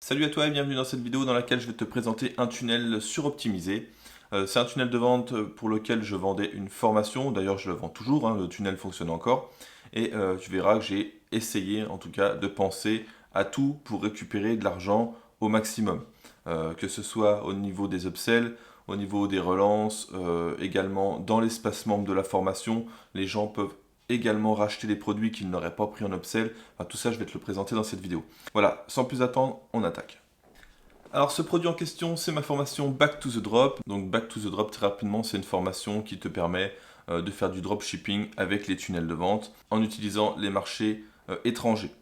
Salut à toi et bienvenue dans cette vidéo dans laquelle je vais te présenter un tunnel suroptimisé. C'est un tunnel de vente pour lequel je vendais une formation, d'ailleurs je le vends toujours, hein, le tunnel fonctionne encore. Et tu verras que j'ai essayé en tout cas de penser à tout pour récupérer de l'argent au maximum. Que ce soit au niveau des upsells, au niveau des relances, également dans l'espace membre de la formation, les gens peuvent également racheter des produits qu'ils n'auraient pas pris en upsell. Enfin, tout ça je vais te le présenter dans cette vidéo. Voilà, sans plus attendre, on attaque. Alors ce produit en question, c'est ma formation Back to the Drop. Donc Back to the Drop, très rapidement, c'est une formation qui te permet de faire du dropshipping avec les tunnels de vente en utilisant les marchés étrangers.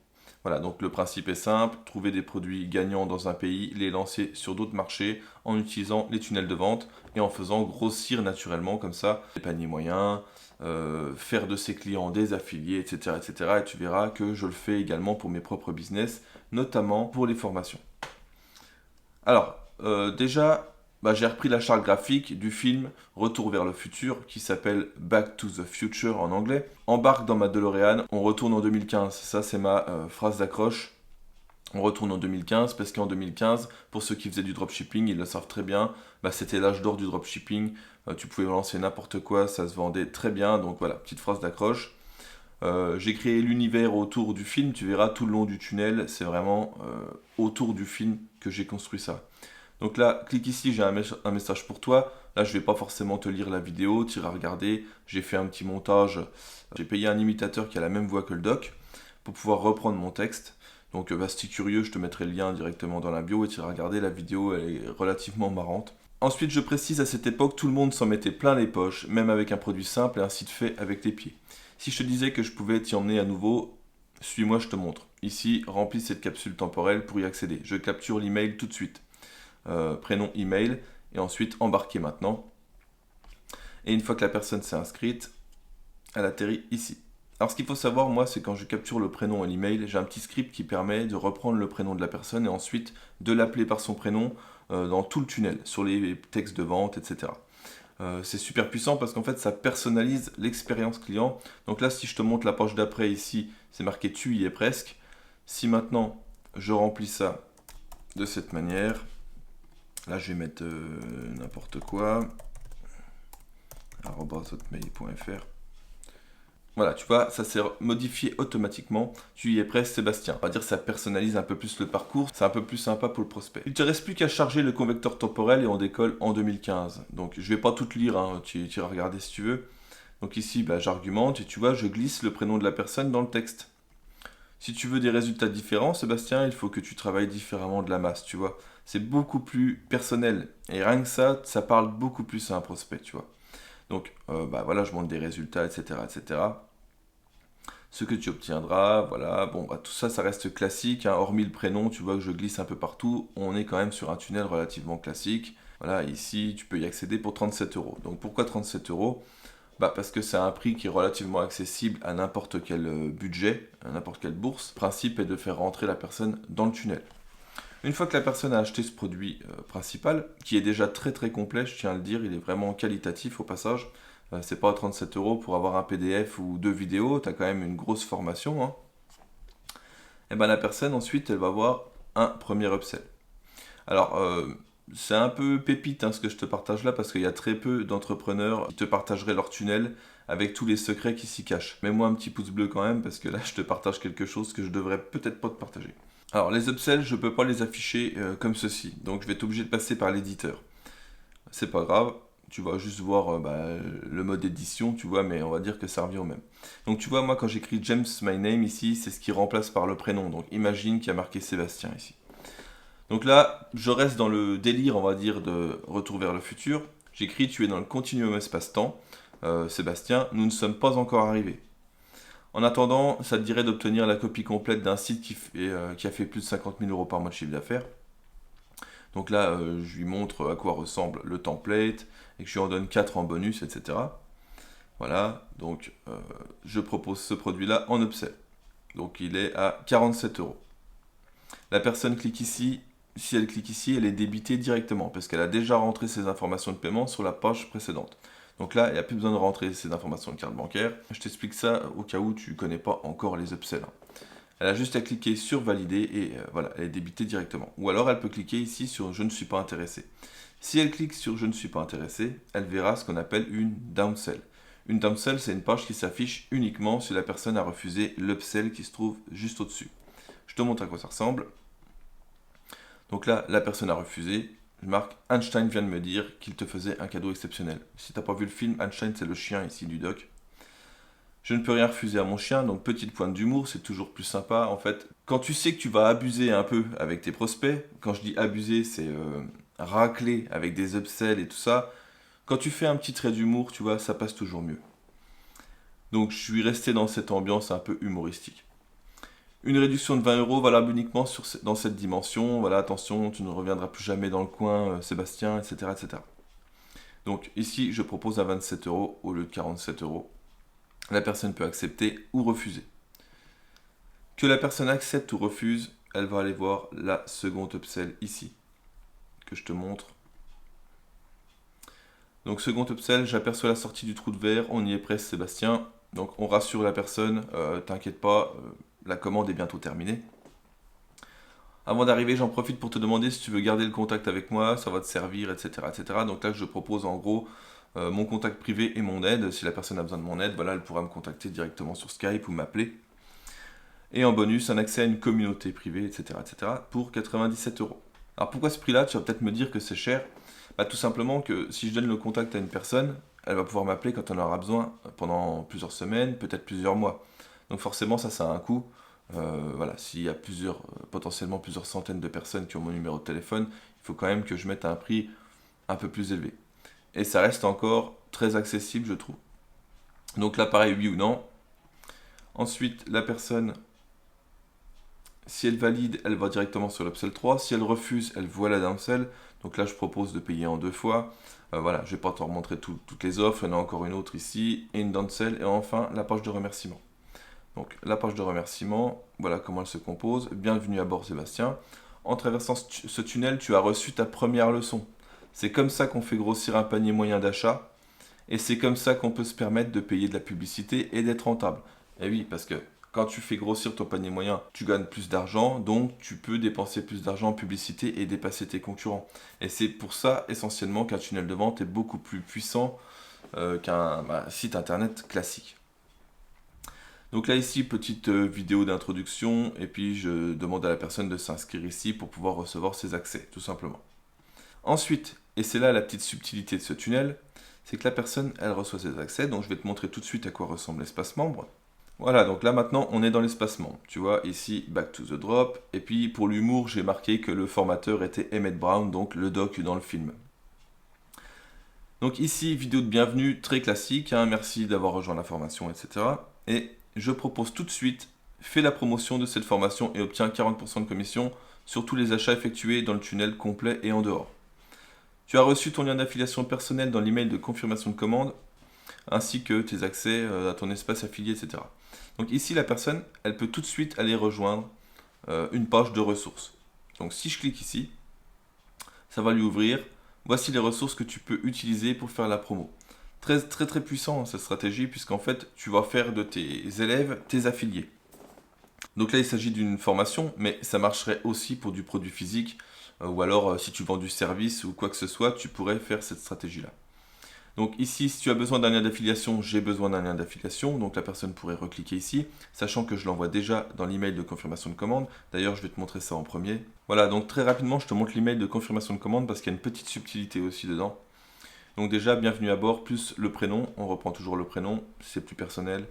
Voilà, donc le principe est simple, trouver des produits gagnants dans un pays, les lancer sur d'autres marchés en utilisant les tunnels de vente et en faisant grossir naturellement comme ça les paniers moyens, faire de ses clients des affiliés, etc., etc. Et tu verras que je le fais également pour mes propres business, notamment pour les formations. Alors, déjà, j'ai repris la charte graphique du film Retour vers le futur, qui s'appelle Back to the Future en anglais. Embarque dans ma DeLorean, on retourne en 2015. Ça, c'est ma phrase d'accroche. On retourne en 2015 parce qu'en 2015, pour ceux qui faisaient du dropshipping, ils le savent très bien, c'était l'âge d'or du dropshipping. Tu pouvais lancer n'importe quoi, ça se vendait très bien. Donc voilà, petite phrase d'accroche. J'ai créé l'univers autour du film, tu verras tout le long du tunnel, c'est vraiment autour du film que j'ai construit ça. Donc là, clique ici, j'ai un message pour toi. Là, je ne vais pas forcément te lire la vidéo, tu iras regarder. J'ai fait un petit montage. J'ai payé un imitateur qui a la même voix que le doc pour pouvoir reprendre mon texte. Donc, si tu es curieux, je te mettrai le lien directement dans la bio et tu iras regarder. La vidéo, elle est relativement marrante. Ensuite, je précise, à cette époque, tout le monde s'en mettait plein les poches, même avec un produit simple et un site fait avec les pieds. Si je te disais que je pouvais t'y emmener à nouveau, suis-moi, je te montre. Ici, remplis cette capsule temporelle pour y accéder. Je capture l'email tout de suite. Prénom, email, et ensuite embarquer maintenant. Et une fois que la personne s'est inscrite, elle atterrit ici. Alors ce qu'il faut savoir, moi, c'est quand je capture le prénom et l'email, j'ai un petit script qui permet de reprendre le prénom de la personne et ensuite de l'appeler par son prénom dans tout le tunnel, sur les textes de vente, etc. C'est super puissant parce qu'en fait, ça personnalise l'expérience client. Donc là, si je te montre la page d'après ici, c'est marqué tu y es presque. Si maintenant, je remplis ça de cette manière, là, je vais mettre n'importe quoi, @hotmail.fr. Voilà, tu vois, ça s'est modifié automatiquement. Tu y es presque, Sébastien. On va dire que ça personnalise un peu plus le parcours. C'est un peu plus sympa pour le prospect. Il ne te reste plus qu'à charger le convecteur temporel et on décolle en 2015. Donc, je ne vais pas tout lire, hein, tu iras regarder si tu veux. Donc ici, j'argumente et tu vois, je glisse le prénom de la personne dans le texte. Si tu veux des résultats différents, Sébastien, il faut que tu travailles différemment de la masse, tu vois. C'est beaucoup plus personnel. Et rien que ça parle beaucoup plus à un prospect, tu vois. Donc, voilà, je montre des résultats, etc., etc. Ce que tu obtiendras, voilà. Bon, tout ça, ça reste classique, hein, hormis le prénom, tu vois que je glisse un peu partout. On est quand même sur un tunnel relativement classique. Voilà, ici, tu peux y accéder pour 37 euros. Donc, pourquoi 37 euros? Parce que c'est un prix qui est relativement accessible à n'importe quel budget, à n'importe quelle bourse. Le principe est de faire rentrer la personne dans le tunnel. Une fois que la personne a acheté ce produit principal, qui est déjà très très complet, je tiens à le dire, il est vraiment qualitatif au passage. C'est pas 37 euros pour avoir un PDF ou deux vidéos, tu as quand même une grosse formation, hein. Et la personne ensuite, elle va avoir un premier upsell. Alors, c'est un peu pépite, hein, ce que je te partage là parce qu'il y a très peu d'entrepreneurs qui te partageraient leur tunnel avec tous les secrets qui s'y cachent. Mets-moi un petit pouce bleu quand même parce que là je te partage quelque chose que je devrais peut-être pas te partager. Alors les upsells, je peux pas les afficher comme ceci, donc je vais être obligé de passer par l'éditeur. C'est pas grave, tu vas juste voir le mode édition, tu vois, mais on va dire que ça revient au même. Donc tu vois, moi quand j'écris James My Name ici, c'est ce qui remplace par le prénom. Donc imagine qu'il y a marqué Sébastien ici. Donc là, je reste dans le délire, on va dire, de Retour vers le futur. J'écris, tu es dans le continuum espace-temps. Sébastien, nous ne sommes pas encore arrivés. En attendant, ça te dirait d'obtenir la copie complète d'un site qui a fait plus de 50 000 euros par mois de chiffre d'affaires. Donc là, je lui montre à quoi ressemble le template et que je lui en donne 4 en bonus, etc. Voilà, donc je propose ce produit-là en upsell. Donc il est à 47 euros. La personne clique ici. Si elle clique ici, elle est débitée directement parce qu'elle a déjà rentré ses informations de paiement sur la page précédente. Donc là, il n'y a plus besoin de rentrer ses informations de carte bancaire. Je t'explique ça au cas où tu ne connais pas encore les upsells. Elle a juste à cliquer sur valider et voilà, elle est débitée directement. Ou alors elle peut cliquer ici sur je ne suis pas intéressé. Si elle clique sur je ne suis pas intéressé, elle verra ce qu'on appelle une downsell. Une downsell, c'est une page qui s'affiche uniquement si la personne a refusé l'upsell qui se trouve juste au-dessus. Je te montre à quoi ça ressemble. Donc là, la personne a refusé. Je marque Einstein vient de me dire qu'il te faisait un cadeau exceptionnel. Si tu n'as pas vu le film, Einstein c'est le chien ici du doc. Je ne peux rien refuser à mon chien, donc petite pointe d'humour, c'est toujours plus sympa. En fait, quand tu sais que tu vas abuser un peu avec tes prospects, quand je dis abuser, c'est racler avec des upsells et tout ça. Quand tu fais un petit trait d'humour, tu vois, ça passe toujours mieux. Donc je suis resté dans cette ambiance un peu humoristique. Une réduction de 20 euros valable uniquement dans cette dimension. Voilà, attention, tu ne reviendras plus jamais dans le coin, Sébastien, etc., etc. Donc ici, je propose à 27 euros au lieu de 47 euros. La personne peut accepter ou refuser. Que la personne accepte ou refuse, elle va aller voir la seconde upsell ici, que je te montre. Donc second upsell, j'aperçois la sortie du trou de verre, on y est presque Sébastien. Donc on rassure la personne, t'inquiète pas, la commande est bientôt terminée. Avant d'arriver, j'en profite pour te demander si tu veux garder le contact avec moi, ça va te servir, etc. etc. Donc là, je propose en gros mon contact privé et mon aide. Si la personne a besoin de mon aide, voilà, elle pourra me contacter directement sur Skype ou m'appeler. Et en bonus, un accès à une communauté privée, etc. etc. pour 97 euros. Alors pourquoi ce prix-là? Tu vas peut-être me dire que c'est cher. Bah, tout simplement que si je donne le contact à une personne, elle va pouvoir m'appeler quand on aura besoin pendant plusieurs semaines, peut-être plusieurs mois. Donc forcément, ça a un coût. Voilà, s'il y a potentiellement plusieurs centaines de personnes qui ont mon numéro de téléphone, il faut quand même que je mette un prix un peu plus élevé. Et ça reste encore très accessible, je trouve. Donc là, pareil, oui ou non. Ensuite, la personne, si elle valide, elle va directement sur l'upsell 3. Si elle refuse, elle voit la downsell. Donc là, je propose de payer en deux fois. Voilà, je ne vais pas te remontrer toutes les offres. Il y en a encore une autre ici, et une downsell. Et enfin, la page de remerciement. Donc la page de remerciement, voilà comment elle se compose. Bienvenue à bord Sébastien. En traversant ce tunnel, tu as reçu ta première leçon. C'est comme ça qu'on fait grossir un panier moyen d'achat. Et c'est comme ça qu'on peut se permettre de payer de la publicité et d'être rentable. Et oui, parce que quand tu fais grossir ton panier moyen, tu gagnes plus d'argent, donc tu peux dépenser plus d'argent en publicité et dépasser tes concurrents. Et c'est pour ça essentiellement qu'un tunnel de vente est beaucoup plus puissant qu'un site internet classique. Donc là ici, petite vidéo d'introduction, et puis je demande à la personne de s'inscrire ici pour pouvoir recevoir ses accès, tout simplement. Ensuite, et c'est là la petite subtilité de ce tunnel, c'est que la personne, elle reçoit ses accès, donc je vais te montrer tout de suite à quoi ressemble l'espace membre. Voilà, donc là maintenant, on est dans l'espace membre. Tu vois, ici, back to the drop, et puis pour l'humour, j'ai marqué que le formateur était Emmett Brown, donc le doc dans le film. Donc ici, vidéo de bienvenue, très classique, hein, merci d'avoir rejoint la formation, etc. Et je propose tout de suite, fais la promotion de cette formation et obtiens 40% de commission sur tous les achats effectués dans le tunnel complet et en dehors. Tu as reçu ton lien d'affiliation personnel dans l'email de confirmation de commande, ainsi que tes accès à ton espace affilié, etc. Donc ici, la personne, elle peut tout de suite aller rejoindre une page de ressources. Donc si je clique ici, ça va lui ouvrir. Voici les ressources que tu peux utiliser pour faire la promo. Très très très puissant cette stratégie, puisqu'en fait, tu vas faire de tes élèves tes affiliés. Donc là, il s'agit d'une formation, mais ça marcherait aussi pour du produit physique, ou alors si tu vends du service ou quoi que ce soit, tu pourrais faire cette stratégie-là. Donc ici, si tu as besoin d'un lien d'affiliation, j'ai besoin d'un lien d'affiliation, donc la personne pourrait recliquer ici, sachant que je l'envoie déjà dans l'email de confirmation de commande. D'ailleurs, je vais te montrer ça en premier. Voilà, donc très rapidement, je te montre l'email de confirmation de commande parce qu'il y a une petite subtilité aussi dedans. Donc déjà, bienvenue à bord, plus le prénom, on reprend toujours le prénom, c'est plus personnel.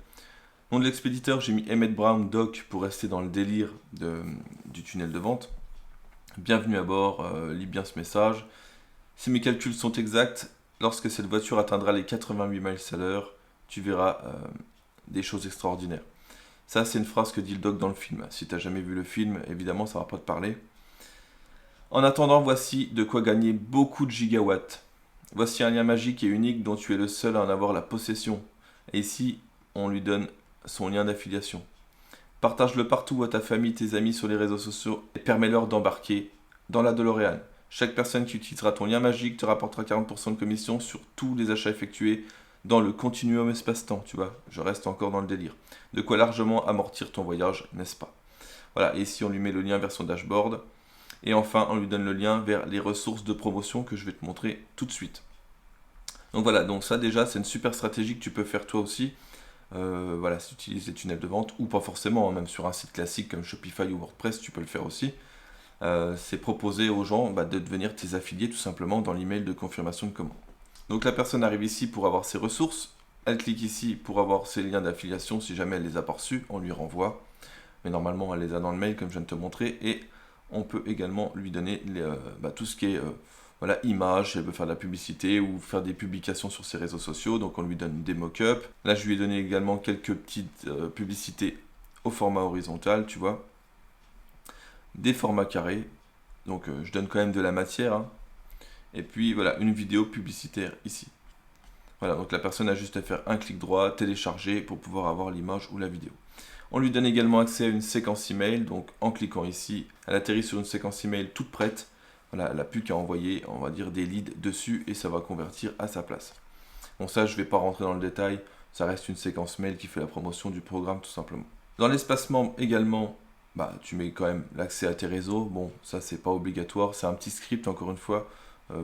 Nom de l'expéditeur, j'ai mis Emmett Brown Doc pour rester dans le délire du tunnel de vente. Bienvenue à bord, lis bien ce message. Si mes calculs sont exacts, lorsque cette voiture atteindra les 88 miles à l'heure, tu verras des choses extraordinaires. Ça, c'est une phrase que dit le doc dans le film. Si tu n'as jamais vu le film, évidemment, ça ne va pas te parler. En attendant, voici de quoi gagner beaucoup de gigawatts. Voici un lien magique et unique dont tu es le seul à en avoir la possession. Et ici, on lui donne son lien d'affiliation. Partage-le partout à ta famille, tes amis sur les réseaux sociaux et permets-leur d'embarquer dans la DeLorean. Chaque personne qui utilisera ton lien magique te rapportera 40% de commission sur tous les achats effectués dans le continuum espace-temps, tu vois. Je reste encore dans le délire. De quoi largement amortir ton voyage, n'est-ce pas? Voilà, et ici on lui met le lien vers son dashboard. Et enfin, on lui donne le lien vers les ressources de promotion que je vais te montrer tout de suite. Donc voilà, donc ça déjà, c'est une super stratégie que tu peux faire toi aussi. Voilà, si tu utilises les tunnels de vente, ou pas forcément, hein, même sur un site classique comme Shopify ou WordPress, tu peux le faire aussi. C'est proposer aux gens de devenir tes affiliés tout simplement dans l'email de confirmation de commande. Donc la personne arrive ici pour avoir ses ressources, elle clique ici pour avoir ses liens d'affiliation si jamais elle les a pas reçus, on lui renvoie. Mais normalement elle les a dans le mail comme je viens de te montrer, et on peut également lui donner tout ce qui est voilà, images, si elle veut faire de la publicité ou faire des publications sur ses réseaux sociaux, donc on lui donne des mock-ups. Là je lui ai donné également quelques petites publicités au format horizontal, tu vois. Des formats carrés, donc je donne quand même de la matière, hein. Et puis voilà, une vidéo publicitaire ici. Voilà, donc la personne a juste à faire un clic droit, télécharger pour pouvoir avoir l'image ou la vidéo. On lui donne également accès à une séquence email, donc en cliquant ici, elle atterrit sur une séquence email toute prête. Voilà, elle n'a plus qu'à envoyer, on va dire, des leads dessus et ça va convertir à sa place. Bon, ça, je ne vais pas rentrer dans le détail, ça reste une séquence mail qui fait la promotion du programme tout simplement. Dans l'espace membre également, tu mets quand même l'accès à tes réseaux. Bon, ça, c'est pas obligatoire, c'est un petit script encore une fois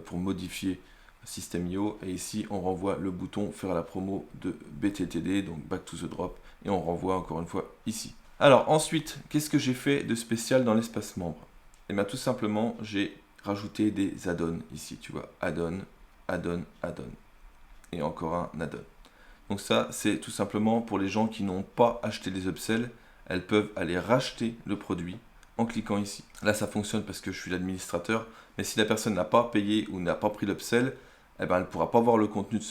pour modifier System.io. Et ici, on renvoie le bouton faire la promo de BTTD, donc Back to the Drop, et on renvoie encore une fois ici. Alors ensuite, qu'est-ce que j'ai fait de spécial dans l'espace membre? Et bien tout simplement, j'ai rajouté des add-ons ici, tu vois, add-on, add-on, add-on, et encore un add-on. Donc ça, c'est tout simplement pour les gens qui n'ont pas acheté les upsells, elles peuvent aller racheter le produit en cliquant ici. Là, ça fonctionne parce que je suis l'administrateur, mais si la personne n'a pas payé ou n'a pas pris l'upsell, elle ne pourra pas voir le contenu de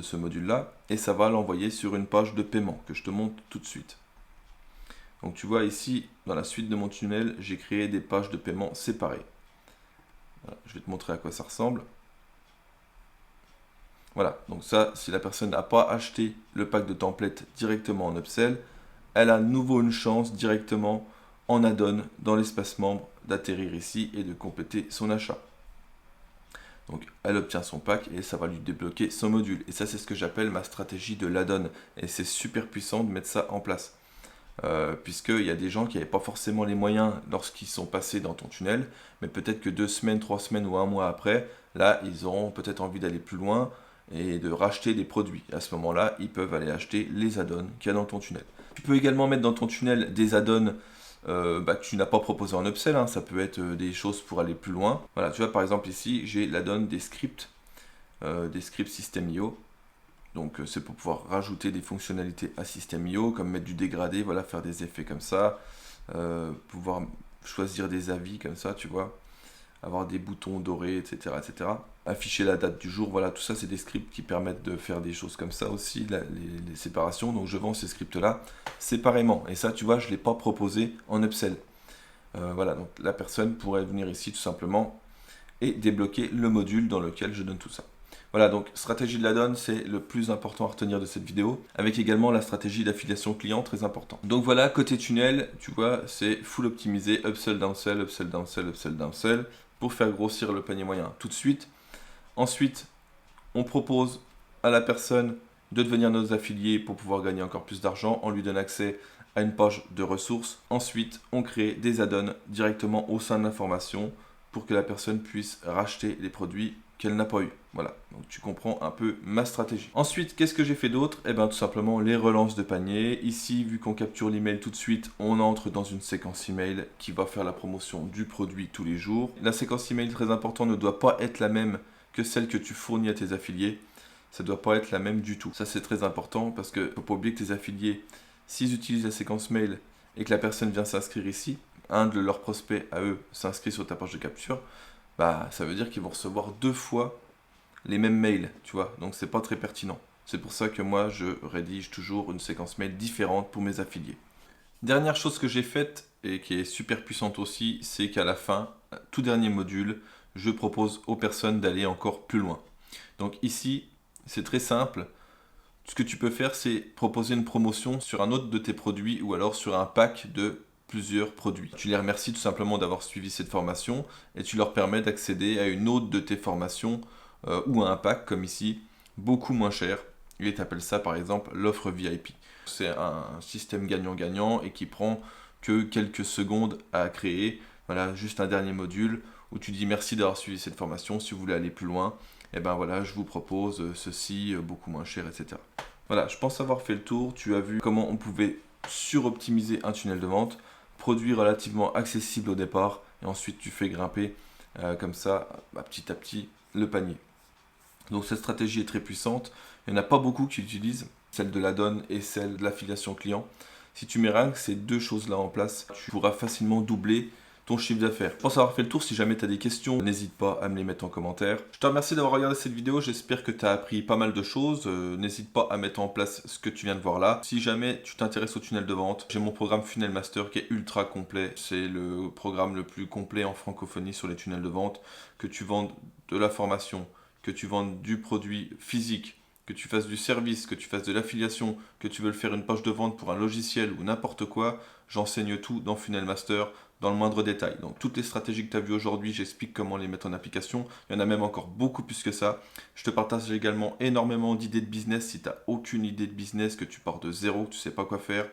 ce module-là et ça va l'envoyer sur une page de paiement que je te montre tout de suite. Donc tu vois ici, dans la suite de mon tunnel, j'ai créé des pages de paiement séparées. Voilà, je vais te montrer à quoi ça ressemble. Voilà, donc ça, si la personne n'a pas acheté le pack de templates directement en upsell, elle a à nouveau une chance directement en add-on dans l'espace membre d'atterrir ici et de compléter son achat. Donc elle obtient son pack et ça va lui débloquer son module. Et ça, c'est ce que j'appelle ma stratégie de l'add-on. Et c'est super puissant de mettre ça en place. Puisqu'il y a des gens qui n'avaient pas forcément les moyens lorsqu'ils sont passés dans ton tunnel, mais peut-être que 2 semaines, 3 semaines ou un mois après, là, ils auront peut-être envie d'aller plus loin et de racheter des produits. À ce moment-là, ils peuvent aller acheter les add-ons qu'il y a dans ton tunnel. Tu peux également mettre dans ton tunnel des add-ons que tu n'as pas proposé en upsell, hein. Ça peut être des choses pour aller plus loin. Voilà, tu vois, par exemple ici, j'ai l'add-on des scripts System.io. Donc c'est pour pouvoir rajouter des fonctionnalités à System.io, comme mettre du dégradé, voilà, faire des effets comme ça, pouvoir choisir des avis comme ça, tu vois, avoir des boutons dorés, etc., etc. Afficher la date du jour, voilà, tout ça c'est des scripts qui permettent de faire des choses comme ça aussi, les séparations. Donc je vends ces scripts-là séparément. Et ça, tu vois, je ne l'ai pas proposé en upsell. Voilà, donc la personne pourrait venir ici tout simplement et débloquer le module dans lequel je donne tout ça. Voilà, donc stratégie de l'add-on, c'est le plus important à retenir de cette vidéo, avec également la stratégie d'affiliation client, très important. Donc voilà, côté tunnel, tu vois, c'est full optimisé, upsell, downsell, upsell, downsell, upsell, downsell, pour faire grossir le panier moyen tout de suite. Ensuite, on propose à la personne de devenir nos affiliés pour pouvoir gagner encore plus d'argent. On lui donne accès à une page de ressources. Ensuite, on crée des add-ons directement au sein de l'information pour que la personne puisse racheter les produits qu'elle n'a pas eu. Voilà, donc tu comprends un peu ma stratégie. Ensuite, qu'est-ce que j'ai fait d'autre? Eh bien, tout simplement les relances de panier. Ici, vu qu'on capture l'email tout de suite, on entre dans une séquence email qui va faire la promotion du produit tous les jours. La séquence email, très important, ne doit pas être la même que celle que tu fournis à tes affiliés. Ça ne doit pas être la même du tout. Ça, c'est très important parce que faut pas oublier que tes affiliés, s'ils utilisent la séquence mail et que la personne vient s'inscrire ici, un de leurs prospects à eux s'inscrit sur ta page de capture, ça veut dire qu'ils vont recevoir 2 fois les mêmes mails, tu vois. Donc c'est pas très pertinent. C'est pour ça que moi je rédige toujours une séquence mail différente pour mes affiliés. Dernière chose que j'ai faite et qui est super puissante aussi, c'est qu'à la fin, tout dernier module, je propose aux personnes d'aller encore plus loin. Donc ici, c'est très simple. Ce que tu peux faire, c'est proposer une promotion sur un autre de tes produits ou alors sur un pack de plusieurs produits. Tu les remercies tout simplement d'avoir suivi cette formation et tu leur permets d'accéder à une autre de tes formations ou à un pack comme ici, beaucoup moins cher. Et tu appelles ça par exemple l'offre VIP. C'est un système gagnant-gagnant et qui prend que quelques secondes à créer. Voilà, juste un dernier module où tu dis merci d'avoir suivi cette formation. Si vous voulez aller plus loin, et ben voilà, je vous propose ceci beaucoup moins cher, etc. Voilà, je pense avoir fait le tour. Tu as vu comment on pouvait suroptimiser un tunnel de vente, produit relativement accessible au départ, et ensuite tu fais grimper comme ça, petit à petit, le panier. Donc cette stratégie est très puissante. Il n'y en a pas beaucoup qui l'utilisent, celle de la donne et celle de l'affiliation client. Si tu mets rien que ces deux choses-là en place, tu pourras facilement doubler ton chiffre d'affaires. Je pense avoir fait le tour. Si jamais tu as des questions, n'hésite pas à me les mettre en commentaire. Je te remercie d'avoir regardé cette vidéo. J'espère que tu as appris pas mal de choses. N'hésite pas à mettre en place ce que tu viens de voir là. Si jamais tu t'intéresses au tunnel de vente, j'ai mon programme Funnel Master qui est ultra complet. C'est le programme le plus complet en francophonie sur les tunnels de vente. Que tu vendes de la formation, que tu vendes du produit physique, que tu fasses du service, que tu fasses de l'affiliation, que tu veux faire une page de vente pour un logiciel ou n'importe quoi, j'enseigne tout dans Funnel Master dans le moindre détail. Donc toutes les stratégies que tu as vues aujourd'hui, j'explique comment les mettre en application. Il y en a même encore beaucoup plus que ça. Je te partage également énormément d'idées de business. Si tu n'as aucune idée de business, que tu pars de zéro, que tu ne sais pas quoi faire,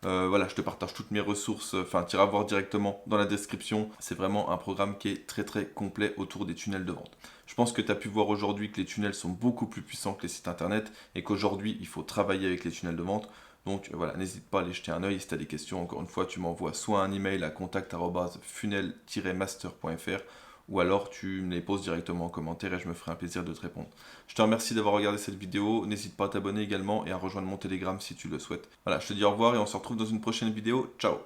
voilà, je te partage toutes mes ressources, tu iras voir directement dans la description. C'est vraiment un programme qui est très très complet autour des tunnels de vente. Je pense que tu as pu voir aujourd'hui que les tunnels sont beaucoup plus puissants que les sites internet et qu'aujourd'hui il faut travailler avec les tunnels de vente. Donc voilà, n'hésite pas à aller jeter un œil. Si tu as des questions, encore une fois, tu m'envoies soit un email à contact@funnel-master.fr ou alors tu me les poses directement en commentaire et je me ferai un plaisir de te répondre. Je te remercie d'avoir regardé cette vidéo. N'hésite pas à t'abonner également et à rejoindre mon Telegram si tu le souhaites. Voilà, je te dis au revoir et on se retrouve dans une prochaine vidéo. Ciao!